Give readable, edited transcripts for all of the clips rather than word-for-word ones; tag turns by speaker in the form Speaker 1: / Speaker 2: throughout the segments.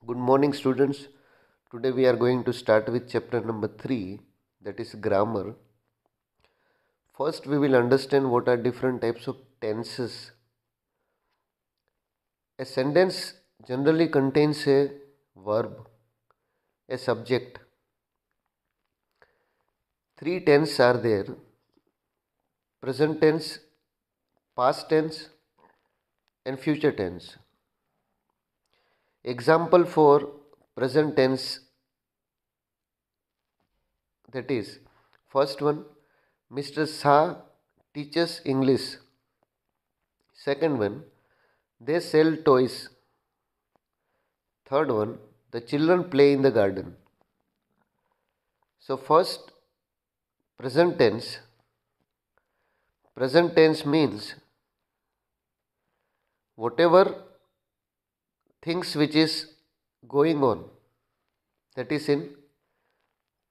Speaker 1: Good morning, students. Today we are going to start with chapter number 3, that is grammar. First, we will understand what are different types of tenses. A sentence generally contains a verb, a subject. Three tenses are there: present tense, past tense, and future tense. Example for present tense, that is, first one, Mr. Shah teaches English. Second one, they sell toys. Third one, the children play in the garden. So first, present tense. Present tense means whatever things which is going on, that is in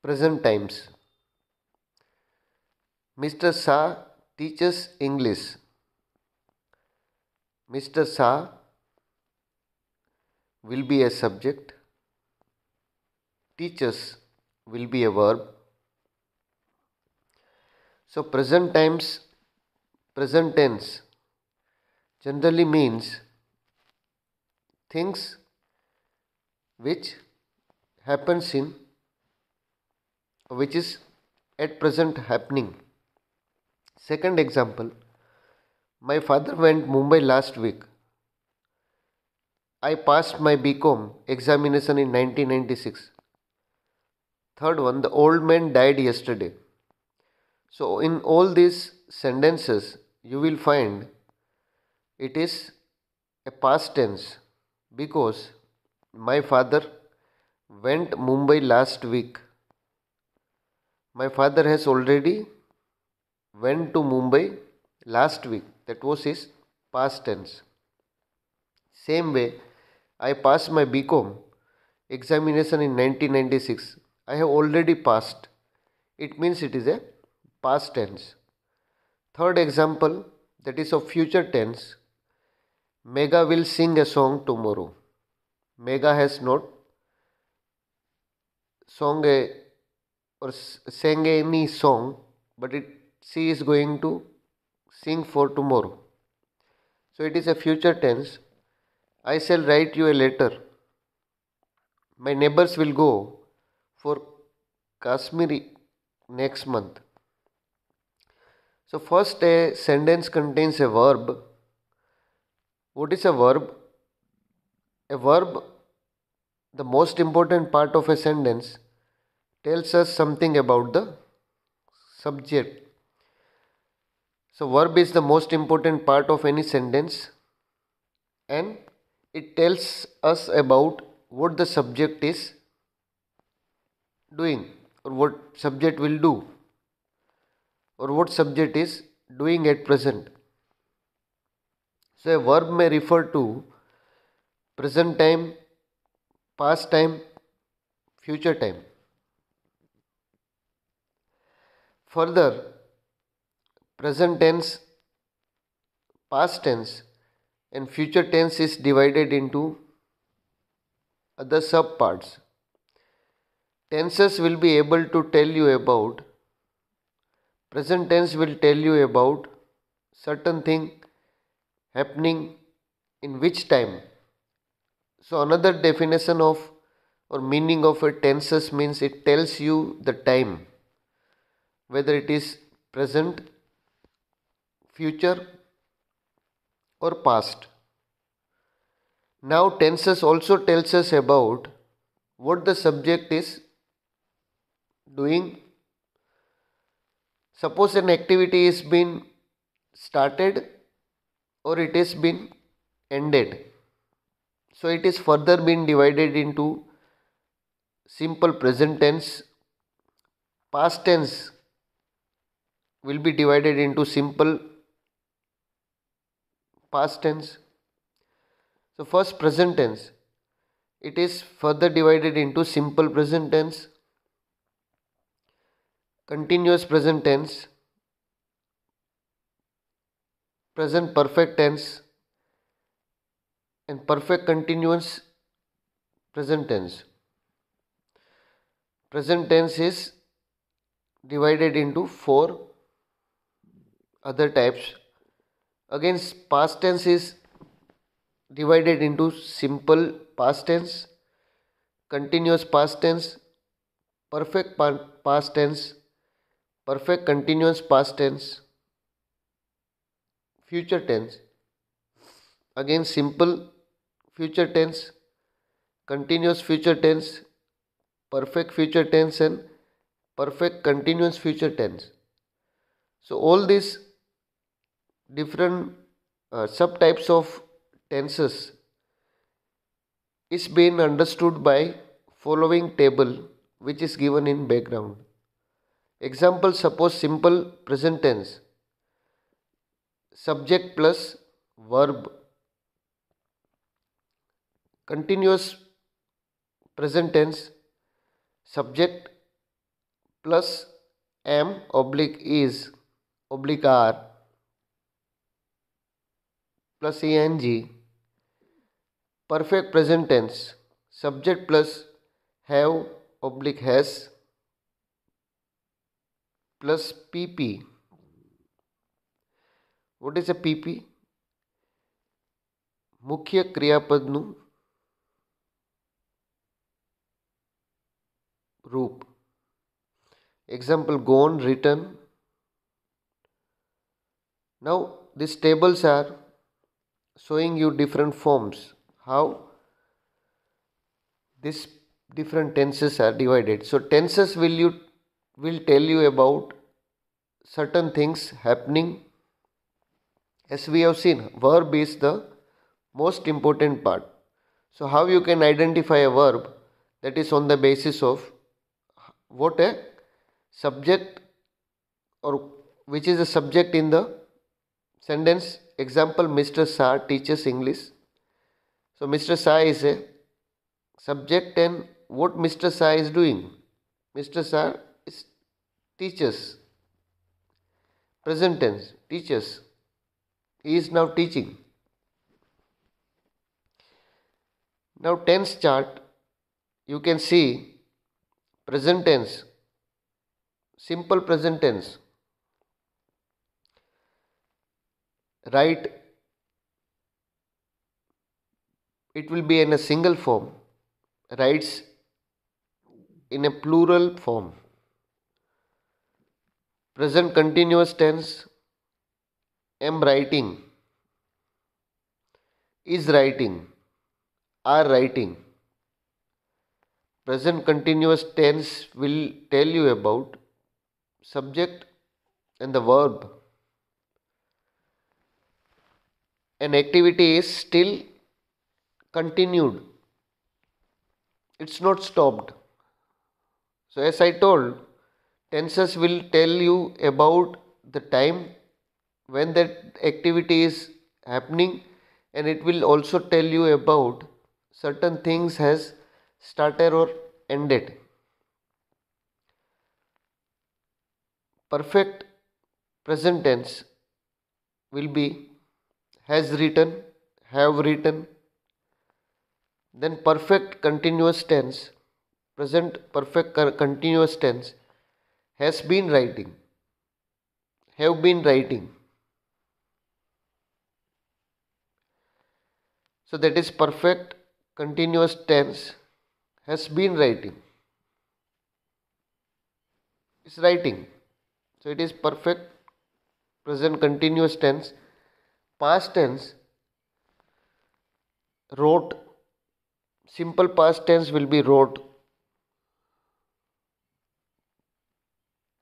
Speaker 1: present times. Mr. Shah teaches English. Mr. Shah will be a subject. Teaches will be a verb. So present tense generally means things which happens in, which is at present happening. Second example, my father went Mumbai last week. I passed my BCom examination in 1996. Third one, the old man died yesterday. So in all these sentences, you will find it is a past tense because my father went Mumbai last week. My father has already went to Mumbai last week. That was his past tense. Same way, I passed my BCom examination in 1996. I have already passed. It means it is a past tense. Third example, that is of future tense. Megha will sing a song tomorrow. Megha has not sung a or sang any song, but she is going to sing for tomorrow. So it is a future tense. I shall write you a letter. My neighbors will go for Kashmir next month. So first, a sentence contains a verb. What is a verb? A verb, the most important part of a sentence, tells us something about the subject. So verb is the most important part of any sentence, and it tells us about what the subject is doing, or what subject will do, or what subject is doing at present. So a verb may refer to present time, past time, future time. Further, present tense, past tense, and future tense is divided into other subparts. Tenses will be able to tell you about, present tense will tell you about certain thing happening in which time. So another definition of or meaning of a tenses means it tells you the time, whether it is present, future, or past. Now tenses also tells us about what the subject is doing. Suppose an activity is been started or it has been ended. So it is further been divided into simple present tense. Past tense will be divided into simple past tense. So first present tense. It is further divided into simple present tense, continuous present tense, present perfect tense, and perfect continuous present tense. Present tense is divided into four other types. Again, past tense is divided into simple past tense, continuous past tense, perfect past tense, perfect continuous past tense, future tense. Again, simple future tense, continuous future tense, perfect future tense, and perfect continuous future tense. So, all these different subtypes of tenses is being understood by following table which is given in background. Example, suppose simple present tense, subject plus verb. Continuous present tense, subject plus am oblique is oblique are plus eng. Perfect present tense, subject plus have oblique has plus pp. What is a pp? મુખ્ય ક્રિયાપદનું રૂપ. Example, gone, written. Now these tables are showing you different forms, how these different tenses are divided. So tenses will tell you about certain things happening. As we have seen, verb is the most important part. So how you can identify a verb? That is on the basis of what a subject or which is a subject in the sentence. Example, Mr. Shah teaches English. So Mr. Shah is a subject, and what Mr. Shah is doing? Mr. Shah is teaches. Present tense, teaches. He is now teaching. Now tense chart, you can see present tense, simple present tense, right, it will be in a single form, writes in a plural form. Present continuous tense, am writing, is writing, are writing. Present continuous tense will tell you about subject and the verb. An activity is still continued. It's not stopped. So as I told, tenses will tell you about the time when that activity is happening, and it will also tell you about certain things has started or ended. Perfect present tense will be has written, have written. Then perfect continuous tense, present perfect continuous tense, has been writing, have been writing. So that is perfect continuous tense, has been writing, is writing. So it is perfect present continuous tense. Past tense, wrote. Simple past tense will be wrote.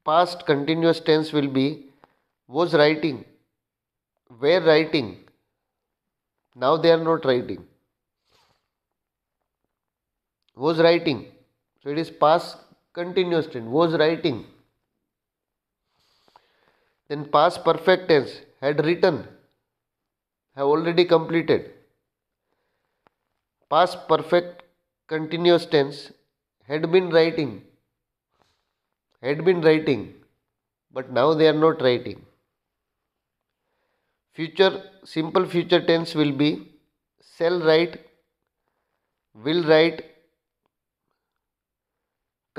Speaker 1: Past continuous tense will be was writing, were writing. Now they are not writing. Was writing. So it is past continuous tense, was writing. Then past perfect tense, had written, have already completed. Past perfect continuous tense, had been writing, but now they are not writing. Future, simple future tense will be shall write, will write,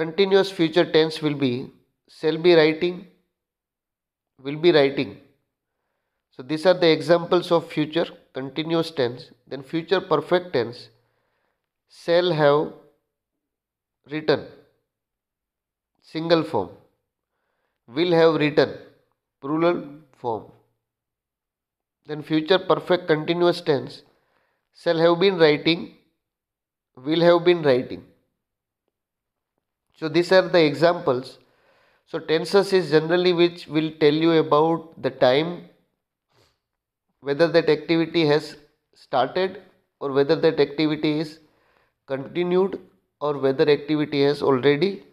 Speaker 1: continuous future tense will be shall be writing, will be writing. So these are the examples of future continuous tense. Then future perfect tense, shall have written, single form, will have written, plural form. Then future perfect continuous tense, shall have been writing, will have been writing. So these are the examples. So tenses is generally which will tell you about the time, whether that activity has started or whether that activity is continued or whether activity has already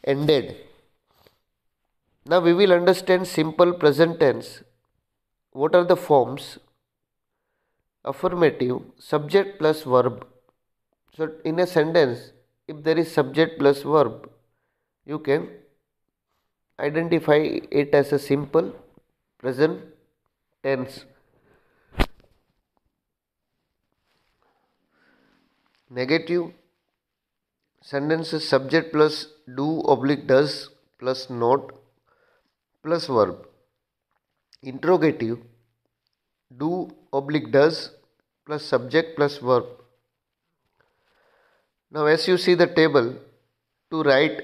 Speaker 1: ended. Now we will understand simple present tense. What are the forms? Affirmative, subject plus verb. So in a sentence, if there is subject plus verb, you can identify it as a simple present tense. Negative sentences, subject plus do oblique does plus not plus verb. Interrogative, do oblique does plus subject plus verb. Now as you see the table, to write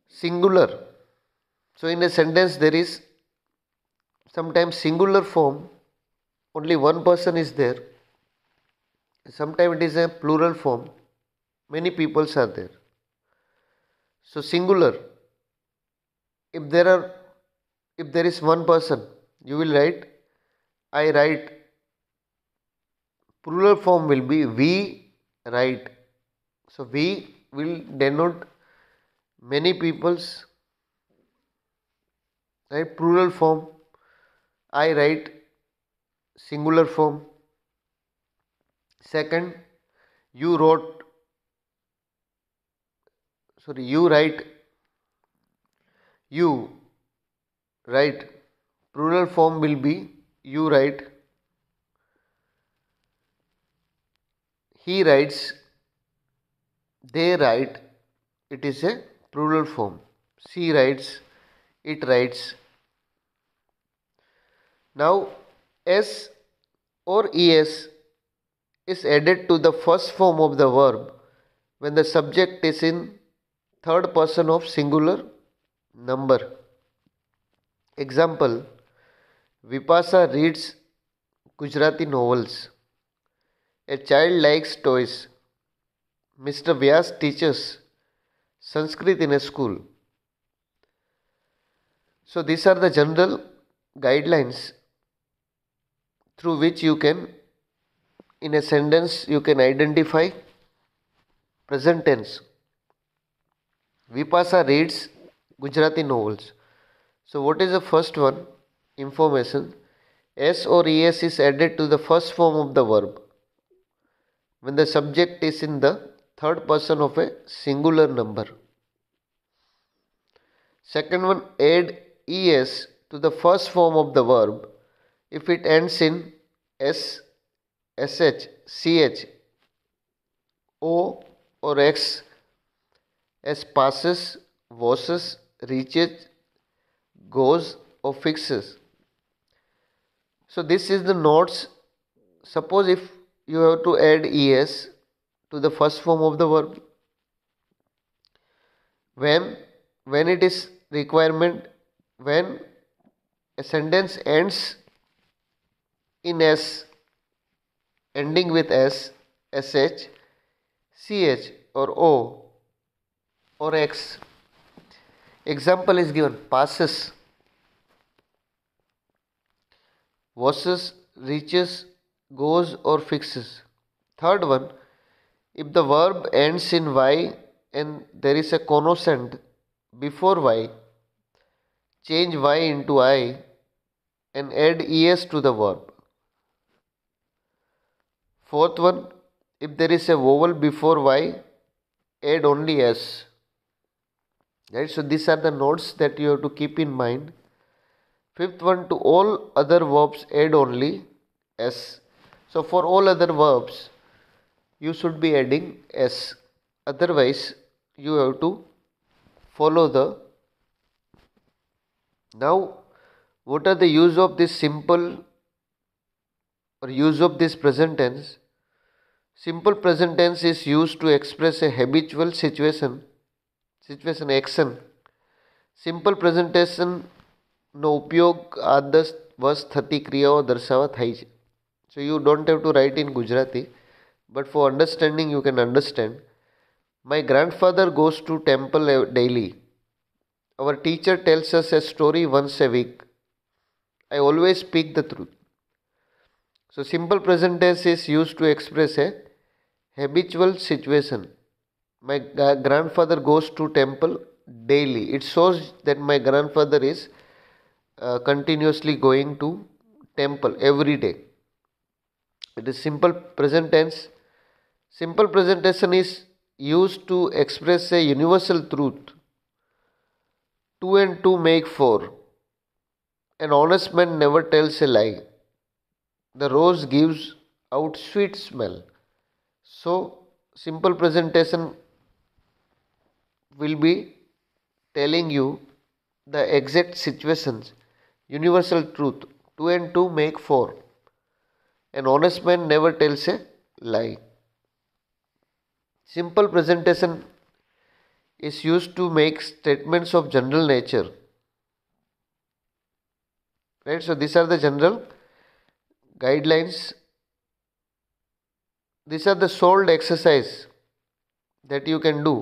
Speaker 1: singular. So in a sentence there is sometimes singular form, only one person is there. Sometimes it is a plural form, many peoples are there. So singular, if there is one person, you will write I write. Plural form will be we write. So we will denote many peoples, right? Plural form, I write, singular form. Second, you wrote, you write, you write. Plural form will be you write. He writes, they write, it is a plural form. She writes, it writes. Now, S or ES is added to the first form of the verb when the subject is in third person of singular number. Example, Vipasa reads Gujarati novels. A child likes toys. Mr. Vyas teaches Sanskrit in a school. So these are the general guidelines through which you can, in a sentence, you can identify present tense. Vipasa reads Gujarati novels. So what is the first one? Information. S or ES is added to the first form of the verb when the subject is in the third person of a singular number. Second one, add ES to the first form of the verb if it ends in S, SH, CH, O or X, as passes, washes, reaches, goes or fixes. So this is the notes. Suppose if you have to add ES to the first form of the verb, when it is requirement, when a sentence ends in S, ending with S, SH, CH or O or X. Example is given, passes, washes, reaches, goes or fixes. Third one, if the verb ends in Y and there is a connoscent before Y, change Y into I and add ES to the verb. Fourth one, if there is a vowel before Y, add only S. Right? So these are the notes that you have to keep in mind. Fifth one, to all other verbs add only S. So for all other verbs, you should be adding S. Otherwise, you have to follow the. Now, what are the use of this simple or use of this present tense? Simple present tense is used to express a habitual situation action. Simple પ્રેઝન્ટેશનનો ઉપયોગ આ 10 વર્ષ થતી ક્રિયાઓ દર્શાવવા થાય છે. So you don't have to write in Gujarati, but for understanding you can understand. My grandfather goes to temple daily. Our teacher tells us a story once a week. I always speak the truth. So simple present tense is used to express a habitual situation. My grandfather goes to temple daily. It shows that my grandfather is continuously going to temple every day. It is simple present tense. Simple presentation is used to express a universal truth. 2 and 2 make 4. An honest man never tells a lie. The rose gives out sweet smell. So, simple presentation will be telling you the exact situations, universal truth. 2 and 2 make 4. An honest man never tells a lie. Simple presentation is used to make statements of general nature. Right? So, these are the general guidelines. These are the solved exercise that you can do.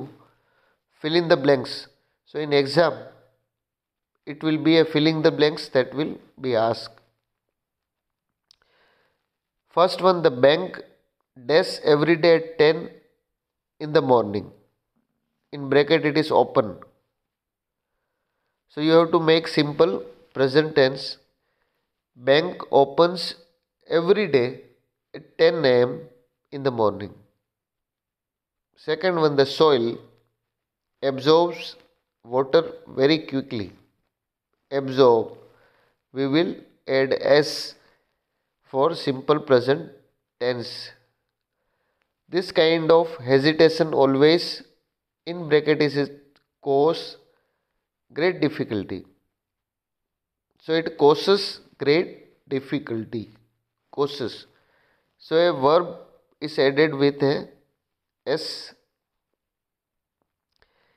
Speaker 1: Fill in the blanks. So in exam, it will be a filling the blanks that will be asked. First one, the bank does every day at 10 in the morning. In bracket it is open. So you have to make simple present tense. Bank opens every day at 10 a.m. in the morning. Second one, the soil absorbs water very quickly. Absorb. We will add S for simple present tense. This kind of hesitation always in bracket is cause great difficulty. So it causes great difficulty. Causes. So a verb is added with a S.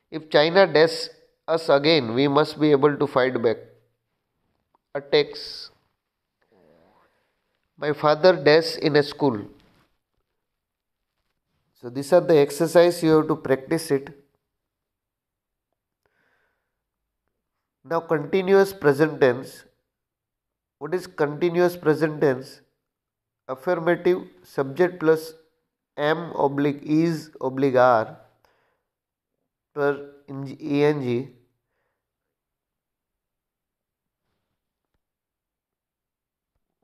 Speaker 1: If China dash us again, we must be able to fight back. Attacks. My father dash in a school. So these are the exercise, you have to practice it. Now continuous present tense. What is continuous present tense? Affirmative subject plus am oblique is oblique are per ing